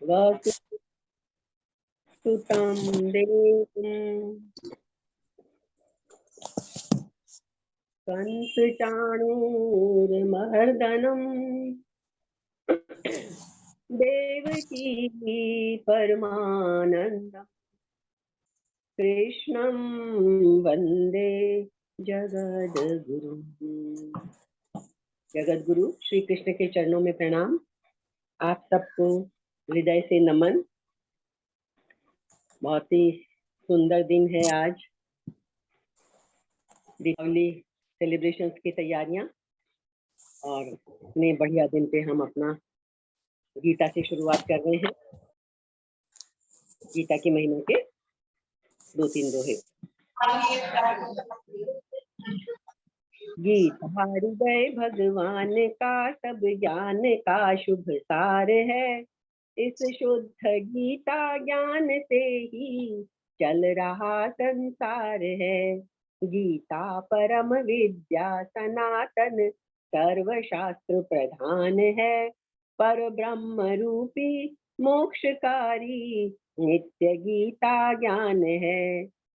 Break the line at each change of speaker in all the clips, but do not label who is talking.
वसुसुतं देवं कंसचाणूरमर्दनम् देवकी परमानन्दम् कृष्णं वंदे जगद्गुरु। जगद्गुरु श्री कृष्ण के चरणों में प्रणाम। आप सबको हृदय से नमन। बहुत ही सुंदर दिन है आज, दीपावली सेलिब्रेशंस की तैयारियां, और इतने बढ़िया दिन पे हम अपना गीता से शुरुआत कर रहे हैं। गीता की महिमा के 2-3 दोहे। गीता हृदय भगवान का सब ज्ञान का शुभ सार है। इस शुद्ध गीता ज्ञान से ही चल रहा संसार है। गीता परम विद्या सनातन सर्वशास्त्र प्रधान है। पर ब्रह्म रूपी मोक्षकारी नित्य गीता ज्ञान है।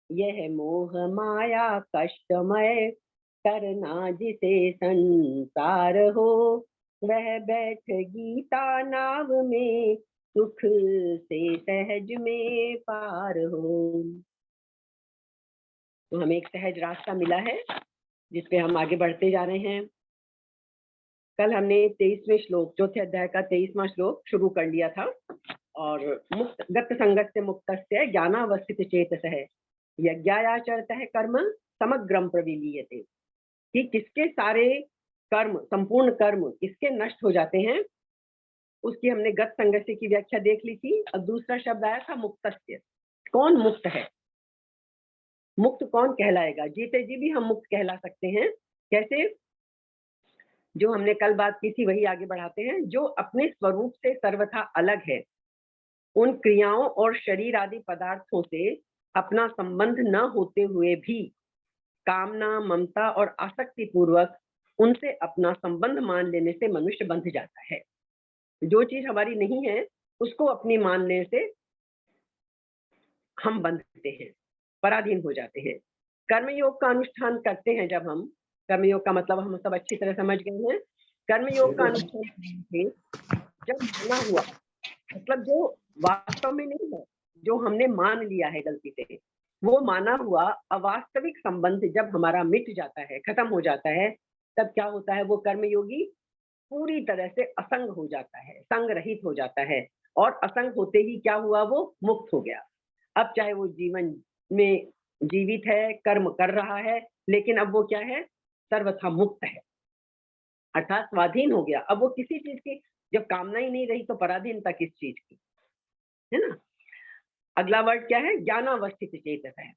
यह मोह माया कष्टमय करना जिसे संसार हो, वह बैठ गीता नाव में सुख से सहज में पार हो। तो हमें एक सहज रास्ता मिला है जिसपे हम आगे बढ़ते जा रहे हैं। कल हमने 23वें श्लोक, चौथे अध्याय का 23वां श्लोक शुरू कर लिया था। और मुक्त गत संगत से मुक्तस्य ज्ञानावस्थित चेतसः यज्ञायाचरतः कर्म समग्रम प्रविलीयते। कि किसके सारे कर्म, संपूर्ण कर्म किसके नष्ट हो जाते हैं, उसकी हमने गत संगस्य की व्याख्या देख ली थी। अब दूसरा शब्द आया था मुक्तस्य। कौन मुक्त है, मुक्त कौन कहलाएगा? जीते जी भी हम मुक्त कहला सकते हैं। कैसे? जो हमने कल बात की थी वही आगे बढ़ाते हैं। जो अपने स्वरूप से सर्वथा अलग है, उन क्रियाओं और शरीर आदि पदार्थों से अपना संबंध न होते हुए भी कामना, ममता और आसक्ति पूर्वक उनसे अपना संबंध मान लेने से मनुष्य बंध जाता है। जो चीज हमारी नहीं है उसको अपनी मानने से हम बंधते हैं, पराधीन हो जाते हैं। कर्मयोग का अनुष्ठान करते हैं जब हम, कर्मयोग का मतलब हम सब अच्छी तरह समझ गए हैं। कर्मयोग का अनुष्ठान करते जब माना हुआ, मतलब जो वास्तव में नहीं है, जो हमने मान लिया है गलती से, वो माना हुआ अवास्तविक संबंध जब हमारा मिट जाता है, खत्म हो जाता है, तब क्या होता है? वो कर्मयोगी पूरी तरह से असंग हो जाता है, संग रहित हो जाता है। और असंग होते ही क्या हुआ? वो मुक्त हो गया। अब चाहे वो जीवन में जीवित है, कर्म कर रहा है, लेकिन अब वो क्या है? सर्वथा मुक्त है, अर्थात स्वाधीन हो गया। अब वो किसी चीज की जब कामना ही नहीं रही तो पराधीनता किस चीज की, है ना? अगला वर्ड क्या है? ज्ञानावस्थित चेतस है।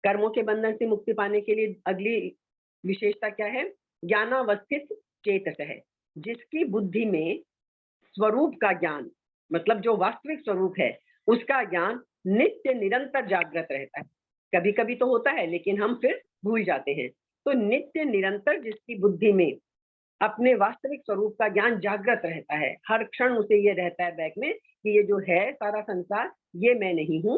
कर्मों के बंधन से मुक्ति पाने के लिए अगली विशेषता क्या है? ज्ञानावस्थित चेतस है, जिसकी बुद्धि में स्वरूप का ज्ञान, मतलब जो वास्तविक स्वरूप है उसका ज्ञान नित्य निरंतर जागृत रहता है। कभी कभी तो होता है लेकिन हम फिर भूल जाते हैं। तो नित्य निरंतर जिसकी बुद्धि में अपने वास्तविक स्वरूप का ज्ञान जागृत रहता है, हर क्षण उसे ये रहता है बैक में कि ये जो है सारा संसार, ये मैं नहीं हूं,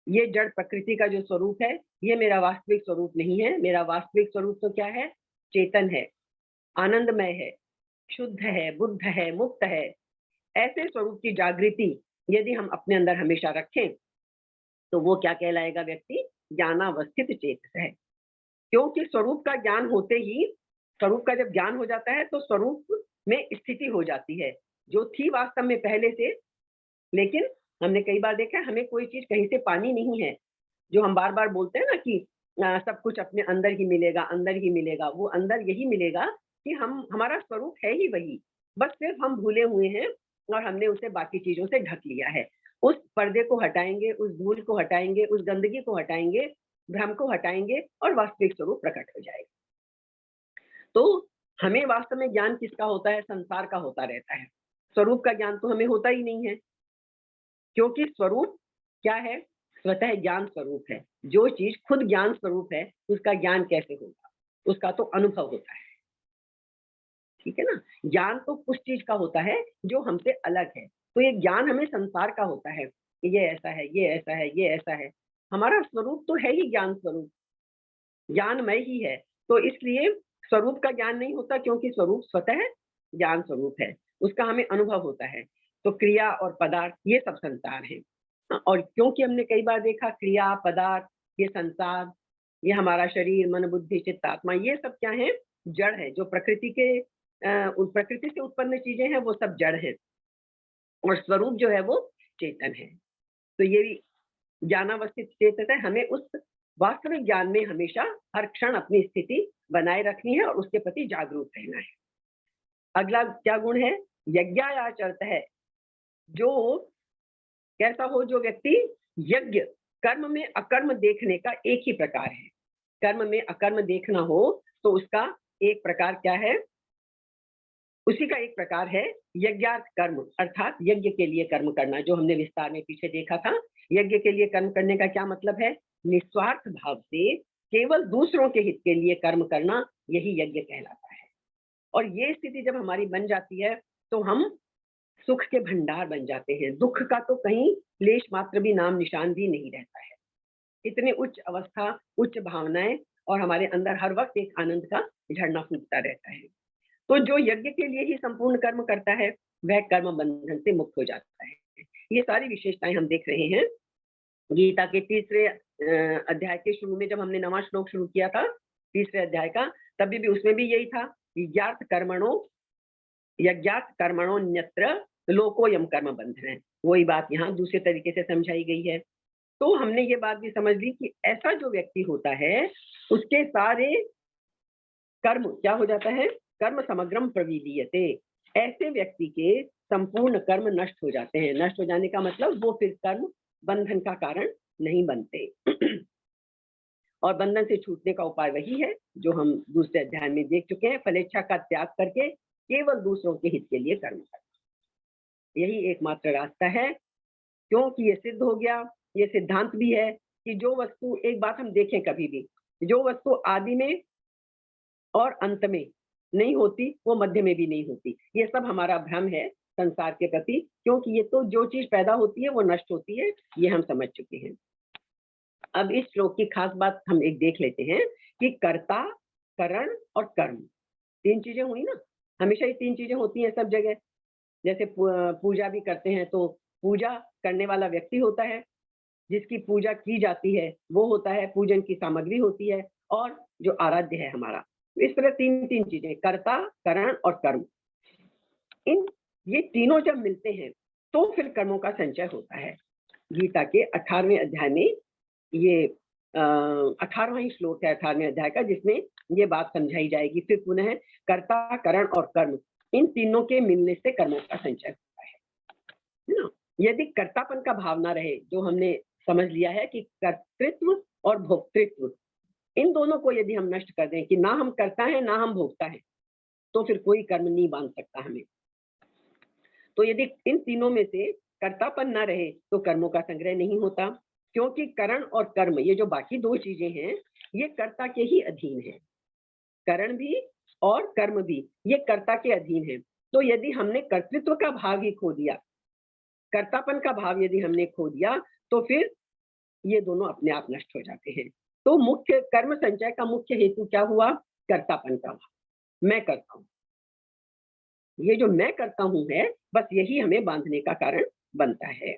ये जड़ प्रकृति का जो स्वरूप है ये मेरा वास्तविक स्वरूप नहीं है। मेरा वास्तविक स्वरूप तो क्या है? चेतन है, आनंदमय है, शुद्ध है, बुद्ध है, मुक्त है। ऐसे स्वरूप की जागृति यदि हम अपने अंदर हमेशा रखें तो वो क्या कहलाएगा? व्यक्ति ज्ञानावस्थित चेतस है। क्योंकि स्वरूप का ज्ञान होते ही, स्वरूप का जब ज्ञान हो जाता है तो स्वरूप में स्थिति हो जाती है जो थी वास्तव में पहले से। लेकिन हमने कई बार देखा है, हमें कोई चीज कहीं से पानी नहीं है, जो हम बार बार बोलते हैं ना कि सब कुछ अपने अंदर ही मिलेगा, अंदर ही मिलेगा। वो अंदर यही मिलेगा कि हम, हमारा स्वरूप है ही वही, बस सिर्फ हम भूले हुए हैं और हमने उसे बाकी चीजों से ढक लिया है। उस पर्दे को हटाएंगे, उस धूल को हटाएंगे, उस गंदगी को हटाएंगे, भ्रम को हटाएंगे और वास्तविक स्वरूप प्रकट हो जाएगा। तो हमें वास्तव में ज्ञान किसका होता है? संसार का होता रहता है। स्वरूप का ज्ञान तो हमें होता ही नहीं है, क्योंकि स्वरूप क्या है? स्वतः ज्ञान स्वरूप है। जो चीज खुद ज्ञान स्वरूप है उसका ज्ञान कैसे होगा? उसका तो अनुभव होता है। ठीक है ना। ज्ञान तो कुछ चीज का होता है जो हमसे अलग है, तो ये ज्ञान हमें संसार का होता है कि ये ऐसा है, ये ऐसा है, ये ऐसा है। हमारा स्वरूप तो है ही ज्ञान स्वरूप, ज्ञानमय ही है। तो इसलिए स्वरूप का ज्ञान नहीं होता, क्योंकि स्वरूप स्वतः ज्ञान स्वरूप है, उसका हमें अनुभव होता है। तो क्रिया और पदार्थ ये सब संसार है। और क्योंकि हमने कई बार देखा क्रिया, पदार्थ, ये संसार, ये हमारा शरीर, मन, बुद्धि, चित्त, आत्मा, ये सब क्या है? जड़ है। जो प्रकृति के प्रकृति से उत्पन्न चीजें हैं वो सब जड़ है, और स्वरूप जो है वो चेतन है। तो ये ज्ञानावस्थित चेतन है, हमें उस वास्तविक ज्ञान में हमेशा हर क्षण अपनी स्थिति बनाए रखनी है और उसके प्रति जागरूक रहना है। अगला क्या गुण है? यज्ञायाचरत है। जो कैसा हो? जो व्यक्ति यज्ञ, कर्म में अकर्म देखने का एक ही प्रकार है। कर्म में अकर्म देखना हो तो उसका एक प्रकार क्या है? उसी का एक प्रकार है यज्ञार्थ कर्म, अर्थात यज्ञ के लिए कर्म करना, जो हमने विस्तार में पीछे देखा था। यज्ञ के लिए कर्म करने का क्या मतलब है? निस्वार्थ भाव से केवल दूसरों के हित के लिए कर्म करना, यही यज्ञ कहलाता है। और ये स्थिति जब हमारी बन जाती है तो हम सुख के भंडार बन जाते हैं। दुख का तो कहीं लेश मात्र भी नाम निशान भी नहीं रहता है। इतनी उच्च अवस्था, उच्च भावनाएं, और हमारे अंदर हर वक्त एक आनंद का झरना फूटता रहता है। तो जो यज्ञ के लिए ही संपूर्ण कर्म करता है वह कर्म बंधन से मुक्त हो जाता है। ये सारी विशेषताएं हम देख रहे हैं गीता के तीसरे अध्याय के शुरू में। जब हमने नवा श्लोक शुरू किया था तीसरे अध्याय का, तभी भी उसमें भी यही था, यज्ञात कर्मणो न्यत्र लोकोयम कर्म बंधन है। वही बात यहाँ दूसरे तरीके से समझाई गई है। तो हमने ये बात भी समझ ली कि ऐसा जो व्यक्ति होता है उसके सारे कर्म क्या हो जाता है? कर्म समग्रम प्रविलीयते। ऐसे व्यक्ति के संपूर्ण कर्म नष्ट हो जाते हैं। नष्ट हो जाने का मतलब वो फिर कर्म बंधन का कारण नहीं बनते। और बंधन से छूटने का उपाय वही है जो हम दूसरे अध्याय में देख चुके हैं, फलेच्छा का त्याग करके केवल दूसरों के हित के लिए कर्म करना, यही एकमात्र रास्ता है। क्योंकि ये सिद्ध हो गया, ये सिद्धांत भी है कि जो वस्तु, एक बात हम देखें कभी भी, जो वस्तु आदि में और अंत में नहीं होती वो मध्य में भी नहीं होती। ये सब हमारा भ्रम है संसार के प्रति, क्योंकि ये तो जो चीज पैदा होती है वो नष्ट होती है, ये हम समझ चुके हैं। अब इस श्लोक की खास बात हम एक देख लेते हैं कि कर्ता, करण और कर्म, तीन चीजें हुई ना। हमेशा ये तीन चीजें होती हैं सब जगह। जैसे पूजा भी करते हैं तो पूजा करने वाला व्यक्ति होता है, जिसकी पूजा की जाती है वो होता है, पूजन की सामग्री होती है, और जो आराध्य है हमारा। इस तरह तीन तीन चीजें, कर्ता, करण और कर्म, ये तीनों जब मिलते हैं तो फिर कर्मों का संचय होता है। गीता के 18वें अध्याय में ये 18वां ही श्लोक है 18वें अध्याय का, जिसमें ये बात समझाई जाएगी फिर पुनः। कर्ता, करण और कर्म, इन तीनों के मिलने से कर्मों का संचय होता है ना। यदि कर्तापन का भाव ना रहे, जो हमने समझ लिया है कि कर्तृत्व और भोक्तृत्व, इन दोनों को यदि हम नष्ट कर दें कि ना हम करता है ना हम भोगता है, तो फिर कोई कर्म नहीं बांध सकता हमें। तो यदि इन तीनों में से कर्तापन ना रहे तो कर्मों का संग्रह नहीं होता, क्योंकि करण और कर्म, ये जो बाकी दो चीजें हैं, ये कर्ता के ही अधीन है। करण भी और कर्म भी ये कर्ता के अधीन है। तो यदि हमने कर्तृत्व का भाव ही खो दिया, कर्तापन का भाव यदि हमने खो दिया, तो फिर ये दोनों अपने आप नष्ट हो जाते हैं। तो मुख्य कर्म संचय का मुख्य हेतु क्या हुआ? कर्तापन का भाव, मैं करता हूं। ये जो मैं करता हूं है, बस यही हमें बांधने का कारण बनता है।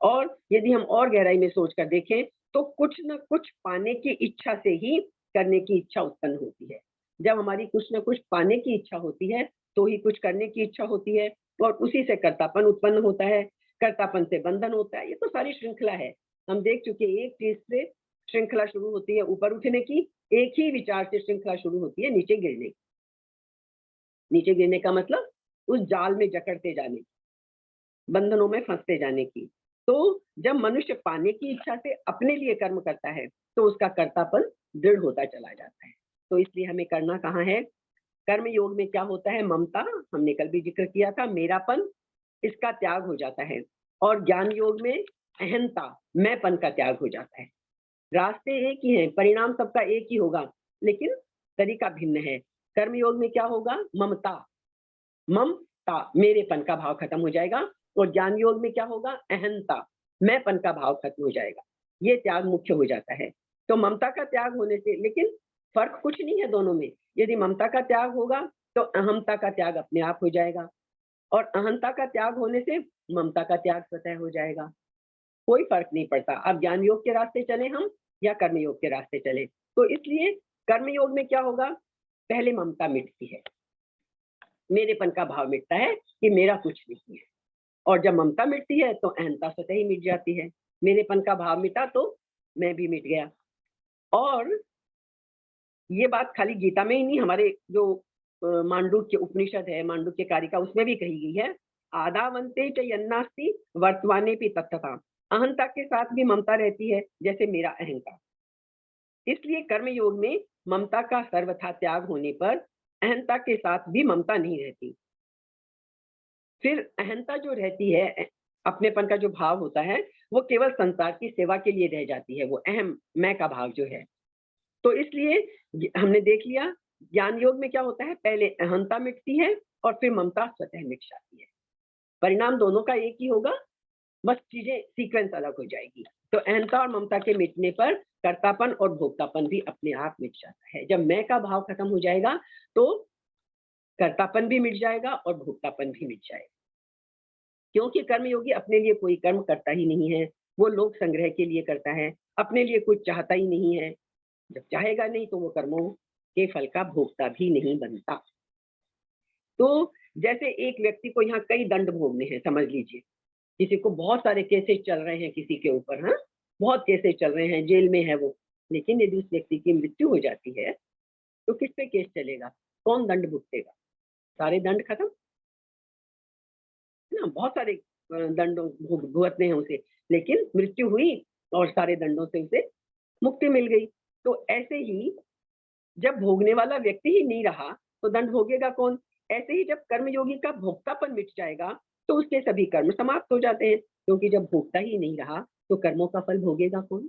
और यदि हम और गहराई में सोच कर देखें तो कुछ न कुछ पाने की इच्छा से ही करने की इच्छा उत्पन्न होती है। जब हमारी कुछ न कुछ पाने की इच्छा होती है तो ही कुछ करने की इच्छा होती है, और उसी से कर्तापन उत्पन्न होता है। कर्तापन से बंधन होता है। ये तो सारी श्रृंखला है। हम देख चुके, एक चीज से श्रृंखला शुरू होती है ऊपर उठने की, एक ही विचार से श्रृंखला शुरू होती है नीचे गिरने की। नीचे गिरने का मतलब उस जाल में जकड़ते जाने की, बंधनों में फंसते जाने की। तो जब मनुष्य पाने की इच्छा से अपने लिए कर्म करता है तो उसका कर्तापन दृढ़ होता चला जाता है। तो इसलिए हमें करना कहाँ है? कर्म योग में क्या होता है? ममता, हमने कल भी जिक्र किया था, मेरापन, इसका त्याग हो जाता है। और ज्ञान योग में अहंता, मैंपन का त्याग हो जाता है। रास्ते एक ही हैं, परिणाम सबका एक ही होगा, लेकिन तरीका भिन्न है। कर्म योग में क्या होगा? ममता, ममता, मेरेपन का भाव खत्म हो जाएगा। और ज्ञान योग में क्या होगा? अहंता, मैंपन का भाव खत्म हो जाएगा। ये त्याग मुख्य हो जाता है। तो ममता का त्याग होने से, लेकिन फर्क कुछ नहीं है दोनों में। यदि ममता का त्याग होगा तो अहमता का त्याग अपने आप हो जाएगा, और अहंता का त्याग होने से ममता का त्याग स्वतः हो जाएगा। कोई फर्क नहीं पड़ता अब ज्ञान योग के रास्ते चले हम या कर्म योग के रास्ते चले। तो इसलिए कर्म योग में क्या होगा? पहले ममता मिटती है, मेरेपन का भाव मिटता है कि मेरा कुछ नहीं है। और जब ममता मिटती है तो अहंता स्वतः ही मिट जाती है। मेरेपन का भाव मिटा तो मैं भी मिट गया। और ये बात खाली गीता में ही नहीं, हमारे जो मांडुक्य उपनिषद है, मांडुक्य कारिका, उसमें भी कही गई है। आदावंते च यन्नास्ति वर्तमाने भी तत्तथा। अहंता के साथ भी ममता रहती है, जैसे मेरा अहंकार। इसलिए कर्म योग में ममता का सर्वथा त्याग होने पर अहंता के साथ भी ममता नहीं रहती। फिर अहंता जो रहती है, अपनेपन का जो भाव होता है, वो केवल संसार की सेवा के लिए रह जाती है, वो अहम मैं का भाव जो है। तो इसलिए हमने देख लिया ज्ञान योग में क्या होता है, पहले अहंता मिटती है और फिर ममता स्वतः मिट जाती है। परिणाम दोनों का एक ही होगा, बस चीजें सीक्वेंस अलग हो जाएगी। तो अहंता और ममता के मिटने पर कर्तापन और भोक्तापन भी अपने आप मिट जाता है। जब मैं का भाव खत्म हो जाएगा तो कर्तापन भी मिट जाएगा और भोक्तापन भी मिट जाएगा। क्योंकि कर्मयोगी अपने लिए कोई कर्म करता ही नहीं है, वो लोक संग्रह के लिए करता है, अपने लिए कुछ चाहता ही नहीं है। जब चाहेगा नहीं तो वो कर्मों के फल का भोक्ता भी नहीं बनता। तो जैसे एक व्यक्ति को यहाँ कई दंड भोगने हैं, समझ लीजिए किसी को बहुत सारे केसेस चल रहे हैं किसी के ऊपर, हाँ बहुत केसेस चल रहे हैं, जेल में है वो, लेकिन यदि उस व्यक्ति की मृत्यु हो जाती है तो किस पे केस चलेगा? कौन दंड भुगतेगा? सारे दंड खत्म है ना, बहुत सारे दंडों भुगतने हैं उसे, लेकिन मृत्यु हुई और सारे दंडों से उसे मुक्ति मिल गई। तो ऐसे ही जब भोगने वाला व्यक्ति ही नहीं रहा तो दंड भोगेगा कौन? ऐसे ही जब कर्मयोगी का भोक्तापन मिट जाएगा तो उसके सभी कर्म समाप्त हो जाते हैं, क्योंकि जब भोक्ता ही नहीं रहा तो कर्मों का फल भोगेगा कौन?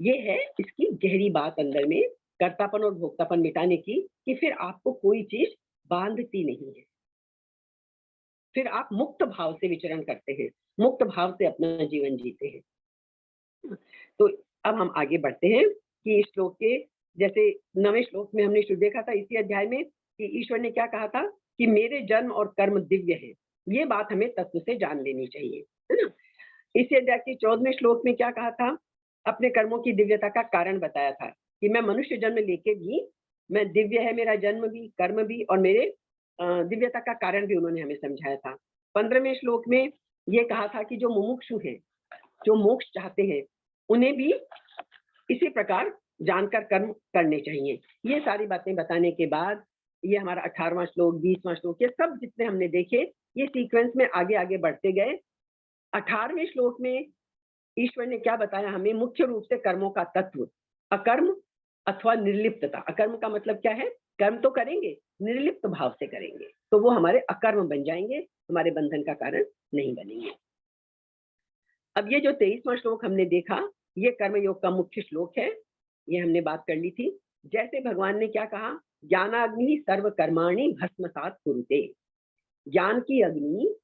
ये है इसकी गहरी बात अंदर में, कर्तापन और भोक्तापन मिटाने की, कि फिर आपको कोई चीज बांधती नहीं है, फिर आप मुक्त भाव से विचरण करते हैं, मुक्त भाव से अपना जीवन जीते हैं। तो अब हम आगे बढ़ते हैं कि इस श्लोक के, जैसे 9वें श्लोक में हमने शुरू देखा था इसी अध्याय में कि ईश्वर ने क्या कहा था कि मेरे जन्म और कर्म दिव्य है। ये बात हमें तत्व से जान लेनी चाहिए, है ना। इसी अध्याय के 14वें श्लोक में क्या कहा था? अपने कर्मों की दिव्यता का कारण बताया था कि मैं मनुष्य जन्म लेके भी मैं दिव्य है, मेरा जन्म भी, कर्म भी, और मेरे दिव्यता का कारण भी उन्होंने हमें समझाया था। 15वें श्लोक में ये कहा था कि जो मुमुक्षु हैं, जो मोक्ष चाहते हैं, उन्हें भी इसी प्रकार जानकर कर्म करने चाहिए। ये सारी बातें बताने के बाद ये हमारा 18वां श्लोक, 20वां श्लोक, ये सब जितने हमने देखे, ये सीक्वेंस में आगे आगे बढ़ते गए। 18वें श्लोक में ईश्वर ने क्या बताया हमें? मुख्य रूप से कर्मों का तत्व, अकर्म अथवा निर्लिप्तता। अकर्म का मतलब क्या है? कर्म तो करेंगे, निर्लिप्त भाव से करेंगे, तो वो हमारे अकर्म बन जाएंगे, हमारे बंधन का कारण नहीं बनेंगे। अब ये जो 23वां श्लोक हमने देखा, ये कर्मयोग का मुख्य श्लोक है, ये हमने बात कर ली थी। जैसे भगवान ने क्या कहा, ज्ञानाग्नि सर्व कर्माणि भस्मसात कुरुते। ज्ञान की अग्नि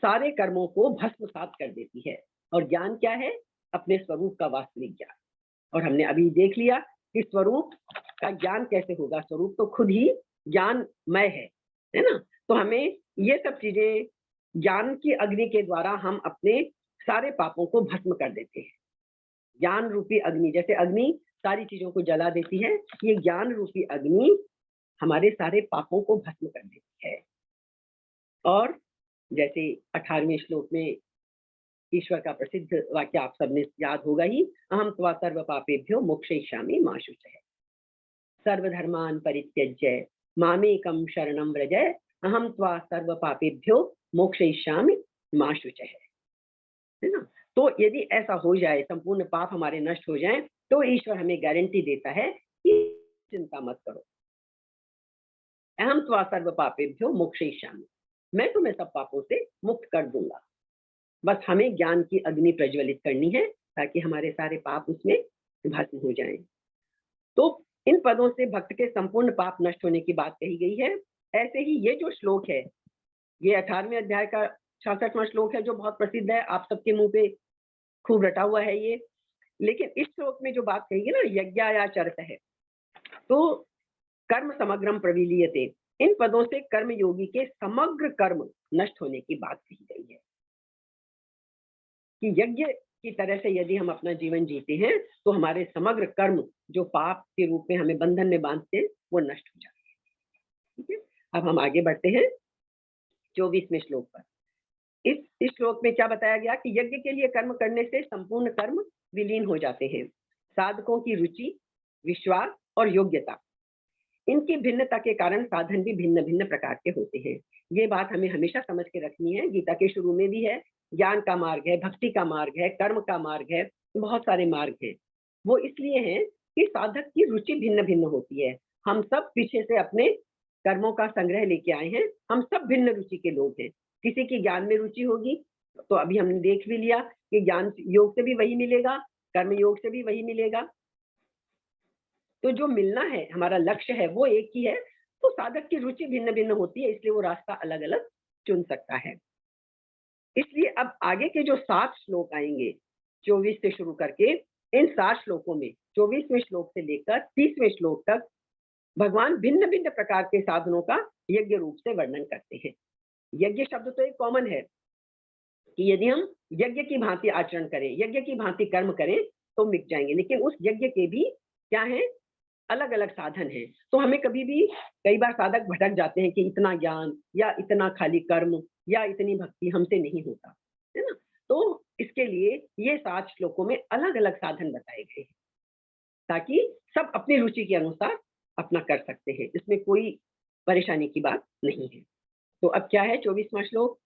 सारे कर्मों को भस्मसात कर देती है। और ज्ञान क्या है? अपने स्वरूप का वास्तविक ज्ञान। और हमने अभी देख लिया कि स्वरूप का ज्ञान कैसे होगा, स्वरूप तो खुद ही ज्ञानमय है ना। तो हमें ये सब चीजें ज्ञान की अग्नि के द्वारा हम अपने सारे पापों को भस्म कर देते हैं। ज्ञान रूपी अग्नि, जैसे अग्नि सारी चीजों को जला देती है, ये ज्ञान रूपी अग्नि हमारे सारे पापों को भस्म कर देती है। और जैसे 18वें श्लोक में ईश्वर का प्रसिद्ध वाक्य आप सबने याद होगा ही, अहम त्वा सर्व पापेभ्यो मोक्षयिष्यामि मा शुचः। सर्वधर्मान् परित्यज्य मामेकं शरणं व्रज, अहम त्वा सर्व पापेभ्यो मोक्षयिष्यामि मा शुचः। है ना। तो यदि ऐसा हो जाए, संपूर्ण पाप हमारे नष्ट हो जाएं, तो ईश्वर हमें गारंटी देता है कि चिंता मत करो, अहम त्वा सर्व पापेभ्यो मोक्षयिष्यामि, मैं तुम्हें सब पापों से मुक्त कर दूंगा। बस हमें ज्ञान की अग्नि प्रज्वलित करनी है ताकि हमारे सारे पाप उसमें भस्म हो जाएं। तो इन पदों से भक्त के संपूर्ण पाप नष्ट होने की बात कही गई है। ऐसे ही ये जो श्लोक है, ये 18वें अध्याय का 66वां श्लोक है, जो बहुत प्रसिद्ध है, आप सबके मुंह पे खूब रटा हुआ है ये। लेकिन इस श्लोक में जो बात कही है ना, यज्ञायाचरत है, तो कर्म समग्रम प्रविलीयते, इन पदों से कर्म योगी के समग्र कर्म नष्ट होने की बात कही गई है कि यज्ञ की तरह से यदि हम अपना जीवन जीते हैं तो हमारे समग्र कर्म जो पाप के रूप में हमें बंधन में बांधते हैं वो नष्ट हो जाते हैं। ठीक है, अब हम आगे बढ़ते हैं 24वें श्लोक पर। इस श्लोक में क्या बताया गया कि यज्ञ के लिए कर्म करने से संपूर्ण कर्म विलीन हो जाते हैं। साधकों की रुचि, विश्वास और योग्यता, इनकी भिन्नता के कारण साधन भी भिन्न भिन्न प्रकार के होते हैं। ये बात हमें हमेशा समझ के रखनी है। गीता के शुरू में भी है, ज्ञान का मार्ग है, भक्ति का मार्ग है, कर्म का मार्ग है, बहुत सारे मार्ग हैं। वो इसलिए हैं कि साधक की रुचि भिन्न भिन्न होती है। हम सब पीछे से अपने कर्मों का संग्रह लेके आए हैं, हम सब भिन्न रुचि के लोग हैं। किसी की ज्ञान में रुचि होगी, तो अभी हमने देख भी लिया कि ज्ञान योग से भी वही मिलेगा, कर्म योग से भी वही मिलेगा। तो जो मिलना है, हमारा लक्ष्य है, वो एक ही है। तो साधक की रुचि भिन्न भिन्न होती है, इसलिए वो रास्ता अलग अलग चुन सकता है। इसलिए अब आगे के जो 7 श्लोक आएंगे 24 से शुरू करके, इन 7 श्लोकों में 24वें श्लोक से लेकर 30वें श्लोक तक भगवान भिन्न भिन्न प्रकार के साधनों का यज्ञ रूप से वर्णन करते हैं। यज्ञ शब्द तो एक कॉमन है कि यदि हम यज्ञ की भांति आचरण करें, यज्ञ की भांति कर्म करें तो मिट जाएंगे, लेकिन उस यज्ञ के भी क्या है, अलग अलग साधन है। तो हमें कई बार साधक भटक जाते हैं कि इतना ज्ञान या इतना खाली कर्म या इतनी भक्ति हमसे नहीं होता, है ना। तो इसके लिए ये 7 श्लोकों में अलग अलग साधन बताए गए हैं ताकि सब अपनी रुचि के अनुसार अपना कर सकते हैं, इसमें कोई परेशानी की बात नहीं है। तो अब क्या है 24वां श्लोक,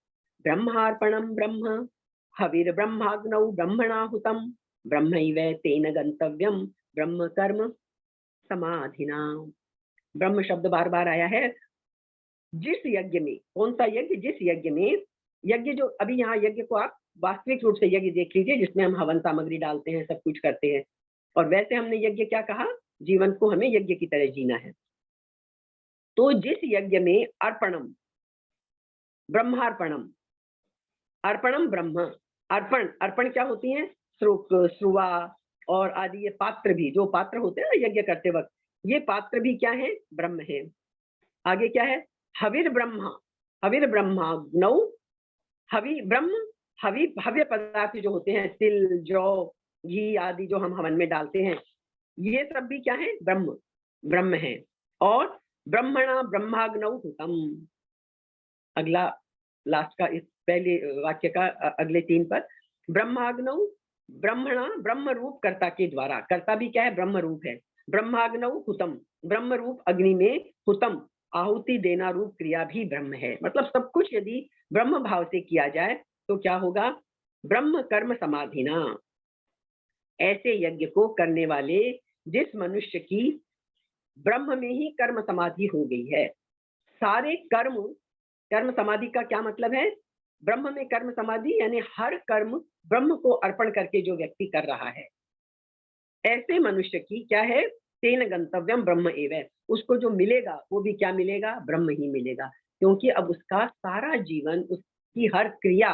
ब्रह्मार्पणम ब्रह्म हविर्ब्रह्माग्नौ ब्रह्मणाहुतम ब्रह्मैव तेन गंतव्यम ब्रह्म कर्म समाधिना। ब्रह्म शब्द बार बार आया है। जिस यज्ञ में, कौन सा यज्ञ, जिस यज्ञ में, यज्ञ जो अभी यहाँ यज्ञ को आप वास्तविक रूप से यज्ञ देख लीजिए जिसमें हम हवन सामग्री डालते हैं, सब कुछ करते हैं, और वैसे हमने यज्ञ क्या कहा, जीवन को हमें यज्ञ की तरह जीना है। तो जिस यज्ञ में अर्पणम, ब्रह्मार्पणम, अर्पणम ब्रह्म, अर्पण, अर्पण क्या होती है, श्रुक, श्रुवा और आदि ये पात्र भी, जो पात्र होते हैं ना यज्ञ करते वक्त, ये पात्र भी क्या है, ब्रह्म है। आगे क्या है, हविर ब्रह्मा, हविर ब्रह्मा नौ, हवि ब्रह्म, हवि हव्य पदार्थ जो होते हैं, तिल, जौ, घी आदि जो हम हवन में डालते हैं, ये सब भी क्या है, ब्रह्म, ब्रह्म है। और ब्रह्मणा ब्रह्माग्नौ हुतम, अगला लास्ट का इस पहले वाक्य का अगले 3 पद, ब्रह्माग्नौ, ब्रह्मणा ब्रह्म रूप कर्ता के द्वारा, कर्ता भी क्या है, ब्रह्म रूप है, ब्रह्माग्नौ हुतम, ब्रह्म रूप अग्नि में हुतम, आहुति देना रूप क्रिया भी ब्रह्म है। मतलब सब कुछ यदि ब्रह्म भाव से किया जाए तो क्या होगा, ब्रह्म कर्म समाधिना। ऐसे यज्ञ को करने वाले जिस मनुष्य की ब्रह्म में ही कर्म समाधि हो गई है, सारे कर्म, कर्म समाधि का क्या मतलब है, ब्रह्म में कर्म समाधि यानी हर कर्म ब्रह्म को अर्पण करके जो व्यक्ति कर रहा है, ऐसे मनुष्य की क्या है, तेन गंतव्यम ब्रह्म एव, उसको जो मिलेगा वो भी क्या मिलेगा, ब्रह्म ही मिलेगा। क्योंकि अब उसका सारा जीवन, उसकी हर क्रिया,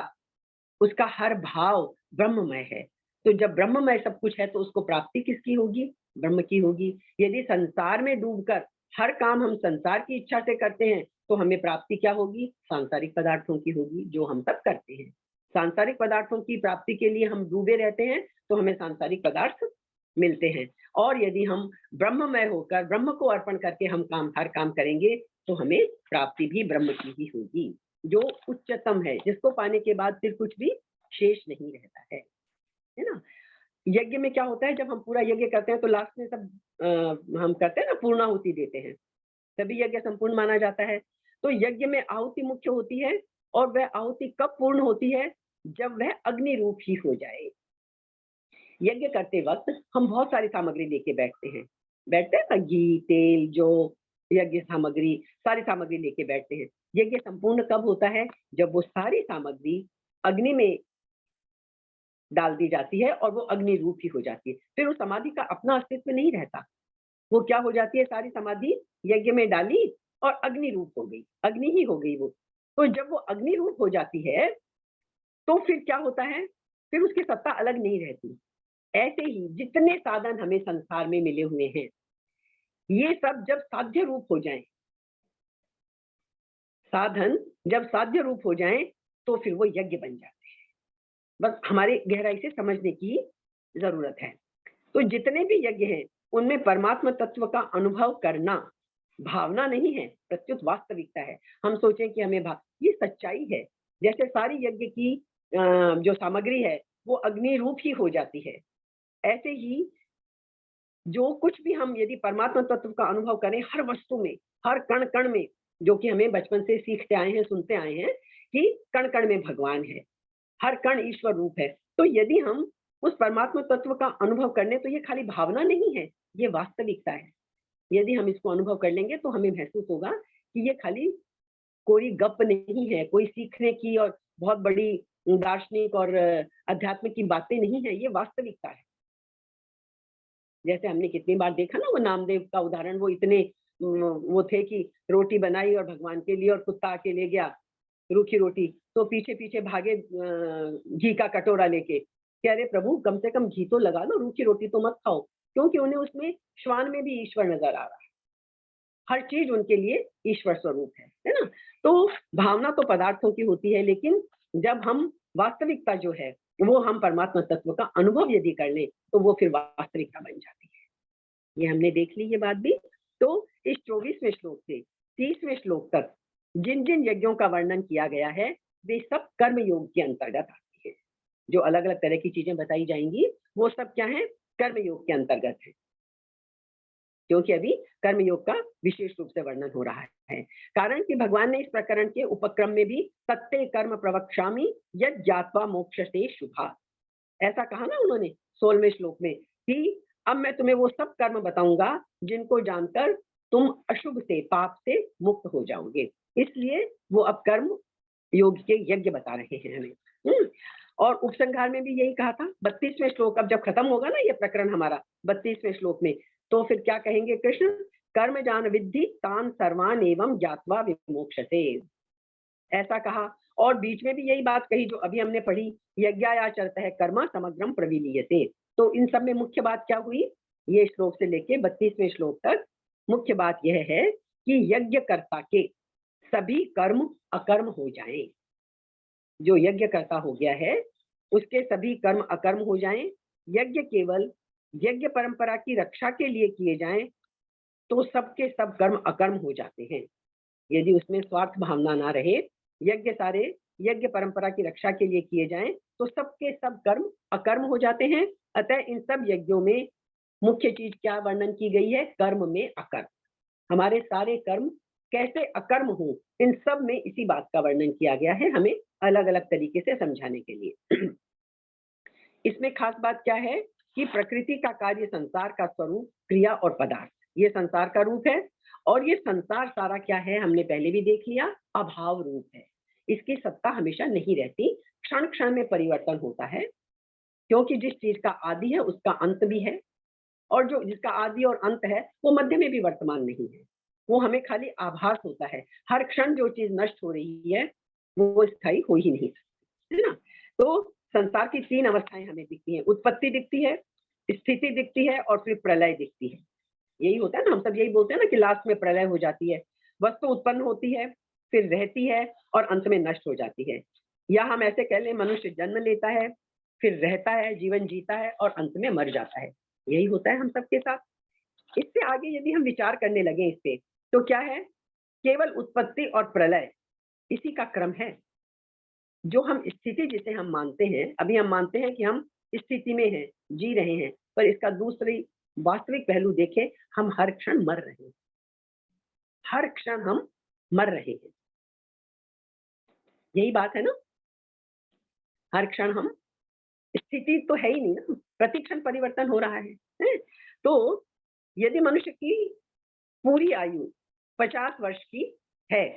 उसका हर भाव ब्रह्ममय है। तो जब ब्रह्ममय सब कुछ है तो उसको प्राप्ति किसकी होगी, ब्रह्म की होगी। यदि संसार में डूबकर हर काम हम संसार की इच्छा से करते हैं तो हमें प्राप्ति क्या होगी, सांसारिक पदार्थों की होगी, जो हम सब करते हैं। सांसारिक पदार्थों की प्राप्ति के लिए हम डूबे रहते हैं तो हमें सांसारिक पदार्थ मिलते हैं। और यदि हम ब्रह्ममय होकर ब्रह्म को अर्पण करके हम हर काम करेंगे तो हमें प्राप्ति भी ब्रह्म की ही होगी, जो उच्चतम है, जिसको पाने के बाद फिर कुछ भी शेष नहीं रहता है ना। यज्ञ में क्या होता है, जब हम पूरा यज्ञ करते हैं तो लास्ट में सब हम करते हैं ना, पूर्णाहुति देते हैं, तभी यज्ञ संपूर्ण माना जाता है। तो यज्ञ में आहुति मुख्य होती है, और वह आहुति कब पूर्ण होती है, जब वह अग्नि रूप ही हो जाए। यज्ञ करते वक्त हम बहुत सारी सामग्री लेके बैठते हैं ना, घी, तेल, जो यज्ञ सामग्री, सारी सामग्री लेके बैठते हैं। यज्ञ संपूर्ण कब होता है, जब वो सारी सामग्री अग्नि में डाल दी जाती है और वो अग्नि रूप ही हो जाती है। फिर उस समाधि का अपना अस्तित्व नहीं रहता, वो क्या हो जाती है, सारी समाधि यज्ञ में डाली और अग्नि रूप हो गई, अग्नि ही हो गई वो। तो जब वो अग्नि रूप हो जाती है तो फिर क्या होता है, फिर उसकी सत्ता अलग नहीं रहती। ऐसे ही जितने साधन हमें संसार में मिले हुए हैं, ये सब जब साध्य रूप हो जाएं, साधन जब साध्य रूप हो जाएं, तो फिर वो यज्ञ बन जाते हैं। बस हमारे गहराई से समझने की जरूरत है। तो जितने भी यज्ञ हैं, उनमें परमात्मा तत्व का अनुभव करना भावना नहीं है, प्रत्युत वास्तविकता है। हम सोचें कि हमें ये सच्चाई है। जैसे सारी यज्ञ की जो सामग्री है वो अग्नि रूप ही हो जाती है, ऐसे ही जो कुछ भी हम यदि परमात्मा तत्व का अनुभव करें, हर वस्तु में, हर कण कण में, जो कि हमें बचपन से सीखते आए हैं, सुनते आए हैं कि कण कण में भगवान है, हर कण ईश्वर रूप है। तो यदि हम उस परमात्मा तत्व का अनुभव करने, तो ये खाली भावना नहीं है, ये वास्तविकता है। यदि हम इसको अनुभव कर लेंगे तो हमें महसूस होगा कि ये खाली कोई गप नहीं है, कोई सीखने की और बहुत बड़ी दार्शनिक और आध्यात्मिक की बातें नहीं है, ये वास्तविकता है। जैसे हमने कितनी बार देखा ना वो नामदेव का उदाहरण, वो इतने वो थे कि रोटी बनाई और भगवान के लिए, और कुत्ता आके ले गया रूखी रोटी, तो पीछे पीछे भागे घी का कटोरा लेके कि अरे प्रभु कम से कम घी तो लगा लो, रूखी रोटी तो मत खाओ, क्योंकि उन्हें उसमें श्वान में भी ईश्वर नजर आ रहा है। हर चीज उनके लिए ईश्वर स्वरूप है ना। तो भावना तो पदार्थों की होती है, लेकिन जब हम वास्तविकता जो है वो हम परमात्मा तत्व का अनुभव यदि कर लें, तो वो फिर वास्तविकता बन जाती है। ये हमने देख ली ये बात भी। तो इस 24वें श्लोक से 30वें श्लोक तक जिन जिन यज्ञों का वर्णन किया गया है, वे सब कर्म योग के अंतर्गत आती है। जो अलग अलग तरह की चीजें बताई जाएंगी, वो सब क्या है, कर्म योग के अंतर्गत है, क्योंकि अभी कर्म योग का विशेष रूप से वर्णन हो रहा है। कारण कि भगवान ने इस प्रकरण के उपक्रम में भी सत्य कर्म प्रवक्ष्यामि यज् ज्ञात्वा मोक्षते शुभा, ऐसा कहा ना उन्होंने 16वें श्लोक में कि अब मैं तुम्हें वो सब कर्म बताऊंगा जिनको जानकर तुम अशुभ से, पाप से मुक्त हो जाओगे। इसलिए वो अब कर्म योग के यज्ञ बता रहे हैं हमें। और उपसंहार में भी यही कहा था। 32वें श्लोक अब जब खत्म होगा ना ये प्रकरण हमारा 32वें श्लोक में, तो फिर क्या कहेंगे कृष्ण, कर्म जान विद्धि तान सर्वान एवं ज्ञात्वा विमोक्षते, ऐसा कहा। और बीच में भी यही बात कही जो अभी हमने पढ़ी, यज्ञायाचरत है कर्म समग्रम प्रविलीयते। तो इन सब में मुख्य बात क्या हुई, ये श्लोक से लेके 32वें श्लोक तक मुख्य बात यह है कि यज्ञकर्ता के सभी कर्म अकर्म हो जाएं। जो यज्ञ करता हो गया है उसके सभी कर्म अकर्म हो जाएं। यज्ञ केवल यज्ञ परंपरा की रक्षा के लिए किए जाएं, तो सबके सब कर्म अकर्म हो जाते हैं। यदि उसमें स्वार्थ भावना ना रहे, यज्ञ सारे यज्ञ परंपरा की रक्षा के लिए किए जाएं, तो सबके सब कर्म अकर्म हो जाते हैं। अतः इन सब यज्ञों में मुख्य चीज क्या वर्णन की गई है, कर्म में अकर्म। हमारे सारे कर्म कैसे अकर्म हो, इन सब में इसी बात का वर्णन किया गया है, हमें अलग अलग तरीके से समझाने के लिए। इसमें खास बात क्या है कि प्रकृति का कार्य संसार का स्वरूप, क्रिया और पदार्थ, ये संसार का रूप है। और ये संसार सारा क्या है, हमने पहले भी देख लिया, अभाव रूप है। इसकी सत्ता हमेशा नहीं रहती, क्षण क्षण में परिवर्तन होता है, क्योंकि जिस चीज का आदि है उसका अंत भी है, और जो जिसका आदि और अंत है वो मध्य में भी वर्तमान नहीं है, वो हमें खाली आभास होता है। हर क्षण जो चीज नष्ट हो रही है वो स्थायी हो ही नहीं सकती, है ना। तो संसार की 3 अवस्थाएं हमें दिखती हैं, उत्पत्ति दिखती है, स्थिति दिखती है और फिर प्रलय दिखती है। यही होता है ना, हम सब यही बोलते हैं ना कि लास्ट में प्रलय हो जाती है। वस्तु उत्पन्न होती है, फिर रहती है और अंत में नष्ट हो जाती है। या हम ऐसे कह लें, मनुष्य जन्म लेता है, फिर रहता है, जीवन जीता है और अंत में मर जाता है। यही होता है हम सबके साथ। इससे आगे यदि हम विचार करने लगे इस पे, तो क्या है, केवल उत्पत्ति और प्रलय इसी का क्रम है। जो हम स्थिति जिसे हम मानते हैं, अभी हम मानते हैं कि हम स्थिति में हैं, जी रहे हैं, पर इसका दूसरी वास्तविक पहलू देखें, हम हर क्षण मर रहे हैं, हर क्षण हम मर रहे हैं। यही बात है ना, हर क्षण हम, स्थिति तो है ही नहीं ना, प्रतिक्षण परिवर्तन हो रहा है? तो यदि मनुष्य की पूरी आयु 50 वर्ष की है,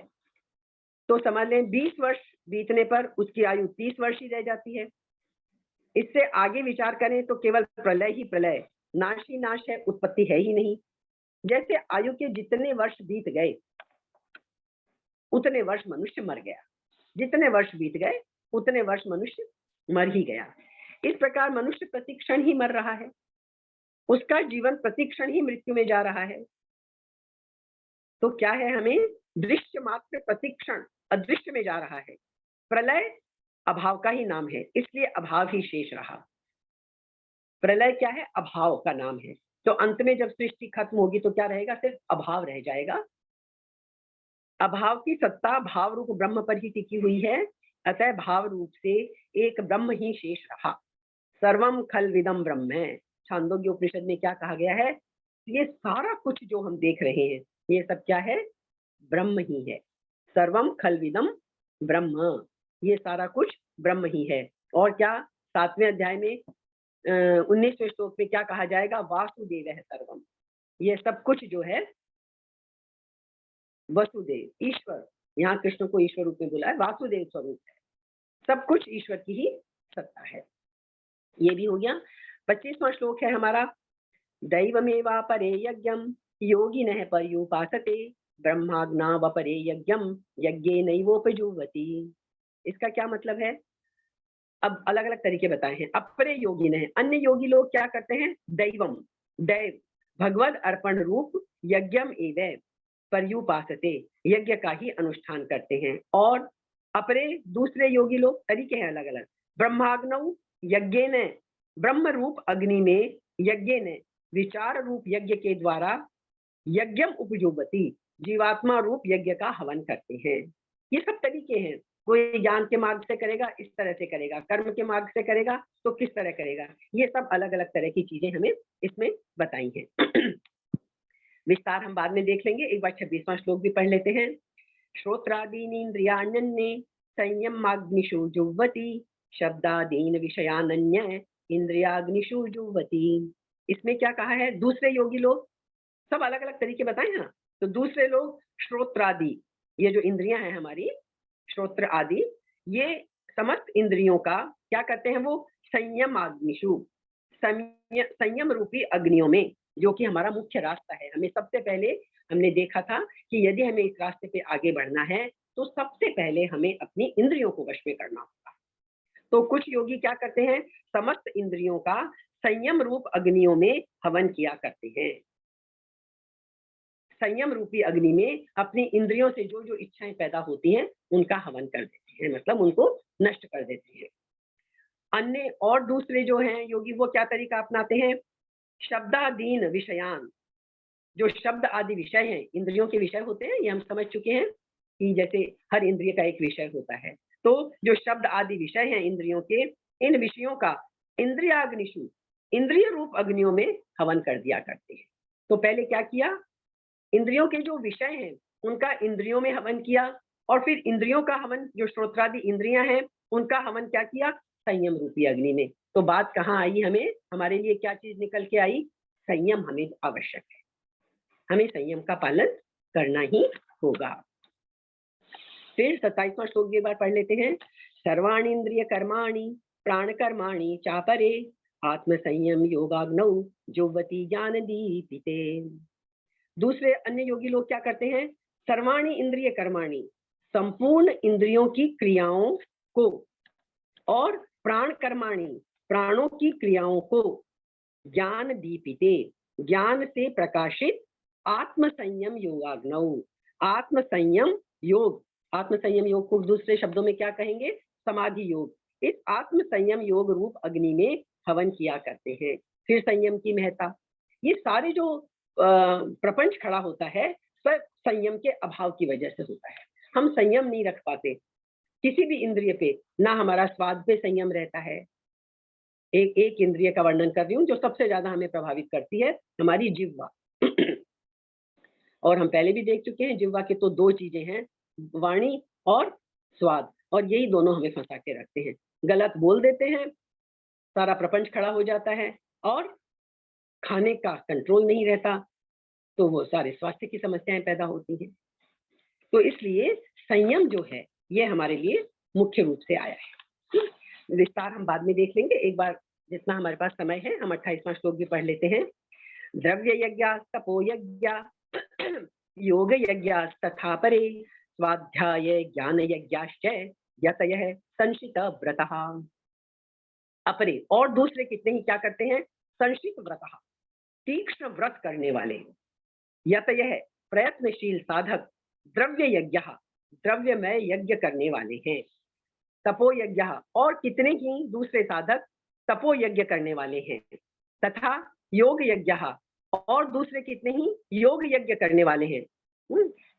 तो समझ लें 20 वर्ष बीतने पर उसकी आयु 30 वर्ष ही रह जाती है। इससे आगे विचार करें तो केवल प्रलय ही प्रलय, नाश ही नाश है, उत्पत्ति है ही नहीं। जैसे आयु के जितने वर्ष बीत गए, उतने वर्ष मनुष्य मर गया। जितने वर्ष बीत गए उतने वर्ष मनुष्य मर ही गया। इस प्रकार मनुष्य प्रतिक्षण ही मर रहा है, उसका जीवन प्रतिक्षण ही मृत्यु में जा रहा है। तो क्या है, हमें दृश्य मात्र प्रतिक्षण अदृश्य में जा रहा है। प्रलय अभाव का ही नाम है, इसलिए अभाव ही शेष रहा। प्रलय क्या है, अभाव का नाम है। तो अंत में जब सृष्टि खत्म होगी तो क्या रहेगा, सिर्फ अभाव रह जाएगा। अभाव की सत्ता भाव रूप ब्रह्म पर ही टिकी हुई है, अतः भाव रूप से एक ब्रह्म ही शेष रहा। सर्वम खल विदम ब्रह्म। छांदोग्य उपनिषद में क्या कहा गया है, ये सारा कुछ जो हम देख रहे हैं ये सब क्या है, ब्रह्म ही है। सर्वम खल विदम ब्रह्म, ये सारा कुछ ब्रह्म ही है। और क्या 7वें अध्याय में 19वें श्लोक में क्या कहा जाएगा, वासुदेव है सर्वम। ये सब कुछ जो है वसुदेव ईश्वर, यहाँ कृष्ण को ईश्वर रूप में बुलाया, वासुदेव स्वरूप है, सब कुछ ईश्वर की ही सत्ता है। ये भी हो गया। 25वां श्लोक है हमारा, दैवमेवा परे यज्ञम योगिनः पर्युपासते ब्रह्माग्ना वपरे यज्ञम यज्ञेनैवोपजुह्वति। इसका क्या मतलब है, अब अलग अलग तरीके बताए हैं। अपरे योगिनः, अन्य योगी लोग क्या करते हैं, दैवम दैव भगवद अर्पण रूप यज्ञम एवं पर्युपासते, यज्ञ का ही अनुष्ठान करते हैं। और अपरे दूसरे योगी लोग, तरीके हैं अलग अलग। ब्रह्माग्नौ यज्ञेन, ब्रह्म रूप अग्नि में यज्ञेन विचार रूप यज्ञ के द्वारा यज्ञम उपजुह्वति, जीवात्मा रूप यज्ञ का हवन करते हैं। ये सब तरीके हैं। कोई ज्ञान के मार्ग से करेगा इस तरह से करेगा, कर्म के मार्ग से करेगा तो किस तरह करेगा, ये सब अलग अलग तरह की चीजें हमें इसमें बताई हैं। विस्तार हम बाद में देख लेंगे। एक बार 26वां श्लोक भी पढ़ लेते हैं। श्रोत्रादीनीन्द्रियाण्यन्ये संयमाग्निषु जुह्वति शब्दादीन विषयानन्य इंद्रियाग्निषु जुह्वति। इसमें क्या कहा है, दूसरे योगी लोग, सब अलग अलग तरीके बताए हैं। तो दूसरे लोग श्रोत्रादि, ये जो इंद्रियां हैं हमारी, श्रोत्र आदि, ये समस्त इंद्रियों का क्या करते हैं, वो संयम अग्निषु, संयम रूपी अग्नियों में, जो कि हमारा मुख्य रास्ता है। हमें सबसे पहले हमने देखा था कि यदि हमें इस रास्ते पे आगे बढ़ना है तो सबसे पहले हमें अपनी इंद्रियों को वश में करना होगा। तो कुछ योगी क्या करते हैं, समस्त इंद्रियों का संयम रूप अग्नियों में हवन किया करते हैं। संयम रूपी अग्नि में अपनी इंद्रियों से जो जो इच्छाएं पैदा होती हैं उनका हवन कर देते हैं, मतलब उनको नष्ट कर देते हैं। अन्य और दूसरे जो हैं योगी, वो क्या तरीका अपनाते हैं, शब्दादीन विषयान, जो शब्द आदि विषय हैं, इंद्रियों के विषय होते हैं, ये हम समझ चुके हैं कि जैसे हर इंद्रिय का एक विषय होता है। तो जो शब्द आदि विषय हैं इंद्रियों के, इन विषयों का इंद्रियाग्निषु, इंद्रिय रूप अग्नियों में हवन कर दिया करते हैं। तो पहले क्या किया, इंद्रियों के जो विषय हैं उनका इंद्रियों में हवन किया, और फिर इंद्रियों का हवन, जो श्रोत्रादि इंद्रियां हैं उनका हवन क्या किया, संयम रूपी अग्नि में। तो बात कहाँ आई, हमें हमारे लिए क्या चीज निकल के आई, संयम हमें आवश्यक है, हमें संयम का पालन करना ही होगा। फिर 27वां श्लोक एक बार पढ़ लेते हैं। सर्वाणि इंद्रिय कर्माणि प्राण कर्माणि चापरे आत्म संयम योगाग्नौ जुह्वति ज्ञान दीपिते। दूसरे अन्य योगी लोग क्या करते हैं, सर्वाणि इंद्रिय कर्माणि, संपूर्ण इंद्रियों की क्रियाओं को, और प्राण कर्माणि, प्राणों की क्रियाओं को, ज्ञान दीपिते, ज्ञान से प्रकाशित, आत्म संयम योगाग्नौ, आत्म संयम योग, आत्म संयम योग को दूसरे शब्दों में क्या कहेंगे, समाधि योग। इस आत्म संयम योग रूप अग्नि में हवन किया करते हैं। फिर संयम की महत्ता, ये सारे जो प्रपंच खड़ा होता है सब संयम के अभाव की वजह से होता है। हम संयम नहीं रख पाते किसी भी इंद्रिय पे, ना हमारा स्वाद पे संयम रहता है। एक इंद्रिय का वर्णन कर रही हूँ जो सबसे ज्यादा हमें प्रभावित करती है, हमारी जिह्वा। और हम पहले भी देख चुके हैं, जिह्वा के तो दो चीजें हैं, वाणी और स्वाद, और यही दोनों हमें फंसा के रखते हैं। गलत बोल देते हैं, सारा प्रपंच खड़ा हो जाता है, और खाने का कंट्रोल नहीं रहता, तो वो सारे स्वास्थ्य की समस्याएं पैदा होती हैं। तो इसलिए संयम जो है ये हमारे लिए मुख्य रूप से आया है। विस्तार हम बाद में देख लेंगे। एक बार जितना हमारे पास समय है हम 28वां श्लोक भी पढ़ लेते हैं। द्रव्य यज्ञ तपो यज्ञ योग यज्ञ तथा परे स्वाध्याय ज्ञान यज्ञाश्च यतयः संशित व्रतः। अपरे और दूसरे कितने ही क्या करते हैं, संशित व्रतः, तीक्ष्ण व्रत करने वाले, यतयः प्रयत्नशील साधक, द्रव्य यज्ञ, द्रव्यमय यज्ञ करने वाले हैं, तपो यज्ञ, और कितने ही दूसरे साधक तपो यज्ञ करने वाले हैं, तथा योग यज्ञ, और दूसरे कितने ही योग यज्ञ करने वाले हैं,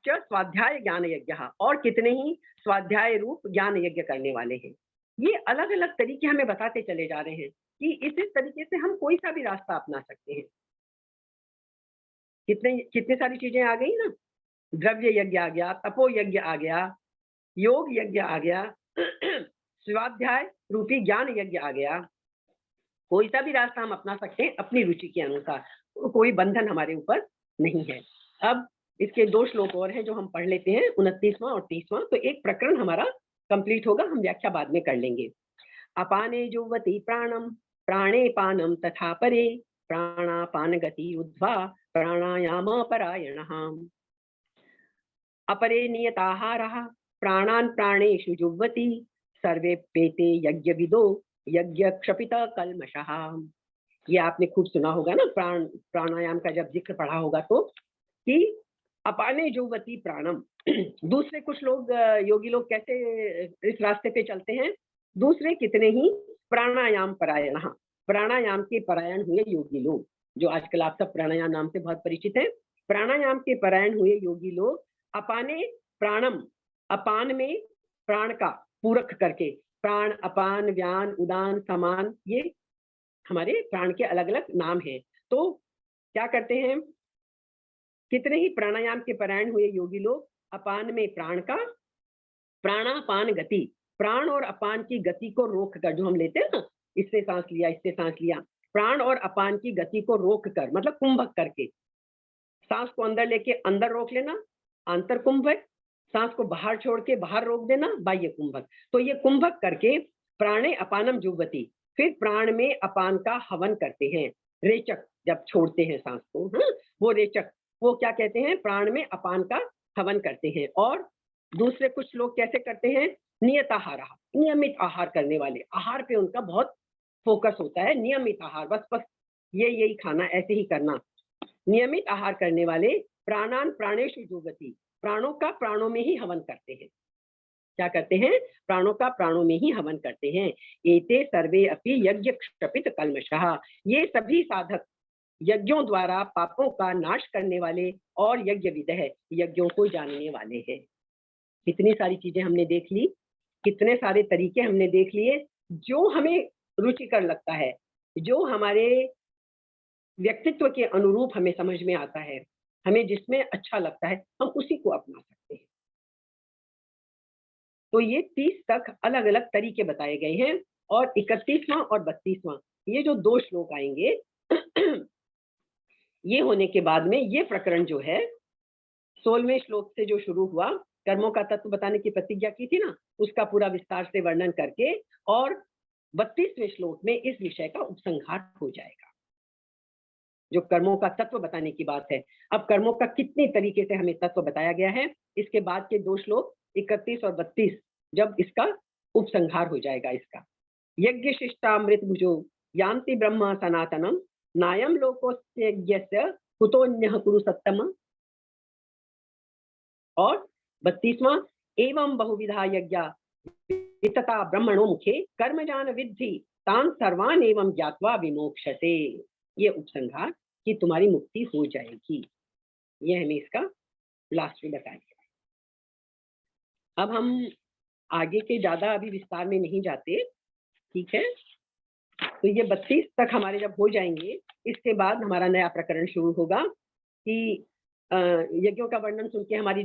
स्वाध्याय ज्ञान यज्ञ, और कितने ही स्वाध्याय रूप ज्ञान यज्ञ करने वाले हैं। ये अलग अलग तरीके हमें बताते चले जा रहे हैं कि इस तरीके से हम कोई सा भी रास्ता अपना सकते हैं। कितने सारी चीजें आ गई ना, द्रव्य यज्ञ आ गया, तपो यज्ञ आ गया, योग यज्ञ आ गया, स्वाध्याय रूपी ज्ञान यज्ञ आ गया। कोई सा भी रास्ता हम अपना सकते हैं अपनी रुचि के अनुसार, कोई बंधन हमारे ऊपर नहीं है। अब इसके 2 श्लोक और हैं जो हम पढ़ लेते हैं, 29वां और 30वां। तो एक प्रकरण हमारा कंप्लीट होगा, हम व्याख्या बाद में कर लेंगे। अपाने जुह्वति प्राणम प्राणे पानम तथा परे प्राणापान गति ऊर्ध्वा प्राणायाम परायणः। अपरे नियताहारः प्राणान् प्राणेषु जुह्वति सर्वेप्येते यज्ञविदो यज्ञ क्षपित कल्मषः। ये आपने खूब सुना होगा ना, प्राणायाम का जब जिक्र पढ़ा होगा तो, कि अपाने जुह्वति प्राणम। दूसरे कुछ लोग योगी लोग कैसे इस रास्ते पे चलते हैं, दूसरे कितने ही प्राणायाम परायण, प्राणायाम के परायण हुए योगी लोग, जो आजकल आप सब प्राणायाम नाम से बहुत परिचित हैं, प्राणायाम के परायण हुए योगी लोग अपाने प्राणम, अपान में प्राण का पूरक करके, प्राण, अपान, व्यान, उदान, समान, ये हमारे प्राण के अलग अलग नाम हैं। तो क्या करते हैं, कितने ही प्राणायाम के परायण हुए योगी लोग अपान में प्राण का, प्राणापान गति, प्राण और अपान की गति को रोक कर, जो हम लेते हैं ना, इससे सांस लिया इससे सांस लिया, प्राण और अपान की गति को रोक कर, मतलब कुंभक करके, सांस को अंदर लेके अंदर रोक लेना, आंतर कुंभक, सांस को बाहर छोड़ के बाहर रोक देना, बाह्य कुंभक। तो ये कुंभक करके प्राणे अपानम जुह्वति, फिर प्राण में अपान का हवन करते हैं, रेचक जब छोड़ते हैं सांस को, वो रेचक, वो क्या कहते हैं, प्राण में अपान का हवन करते हैं। और दूसरे कुछ लोग कैसे करते हैं, नियत आहार, नियमित आहार करने वाले, आहार पे उनका बहुत फोकस होता है, नियमित आहार, बस यही खाना, ऐसे ही करना। नियमित आहार करने वाले प्राणान प्राणेषु जुह्वति, प्राणों का प्राणों में ही हवन करते हैं। क्या करते हैं, प्राणों का प्राणों में ही हवन करते हैं। एते सर्वे अपि यज्ञ क्षपित कल्मषः, ये सभी साधक यज्ञों द्वारा पापों का नाश करने वाले और यज्ञविद है, यज्ञों को जानने वाले हैं। कितनी सारी चीजें हमने देख ली, कितने सारे तरीके हमने देख लिए, जो हमें रुचिकर लगता है, जो हमारे व्यक्तित्व के अनुरूप हमें समझ में आता है, हमें जिसमें अच्छा लगता है, हम उसी को अपना सकते हैं। तो ये 30 तक अलग अलग तरीके बताए गए हैं, और 31वां और 32वां, ये जो 2 श्लोक आएंगे, ये होने के बाद में ये प्रकरण जो है 16वें श्लोक से जो शुरू हुआ, कर्मों का तत्व बताने की प्रतिज्ञा की थी ना, उसका पूरा विस्तार से वर्णन करके, और 32वें श्लोक में इस विषय का उपसंहार हो जाएगा, जो कर्मों का तत्व बताने की बात है। अब कर्मों का कितने तरीके से हमें तत्व बताया गया है, इसके बाद के 2 श्लोक 31 और 32, जब इसका उपसंहार हो जाएगा इसका। यज्ञ शिष्टामृत भुजो यान्ति ब्रह्म सनातनम नायम लोकोस्य यज्ञस्य कुतोन्यः कुरु सत्तम। और 32वां, एवं बहुविधा यज्ञा वितता ब्रह्मणो मुखे कर्मजान विद्धि तान सर्वान एवं ज्ञात्वा विमोक्षते। ये उपसंहार कि तुम्हारी मुक्ति हो जाएगी, ये हमें इसका लास्ट में बताया। अब हम आगे के ज्यादा अभी विस्तार में नहीं जाते, ठीक है। तो ये 32 तक हमारे जब हो जाएंगे, इसके बाद हमारा नया प्रकरण शुरू होगा कि यज्ञों का वर्णन सुन के हमारी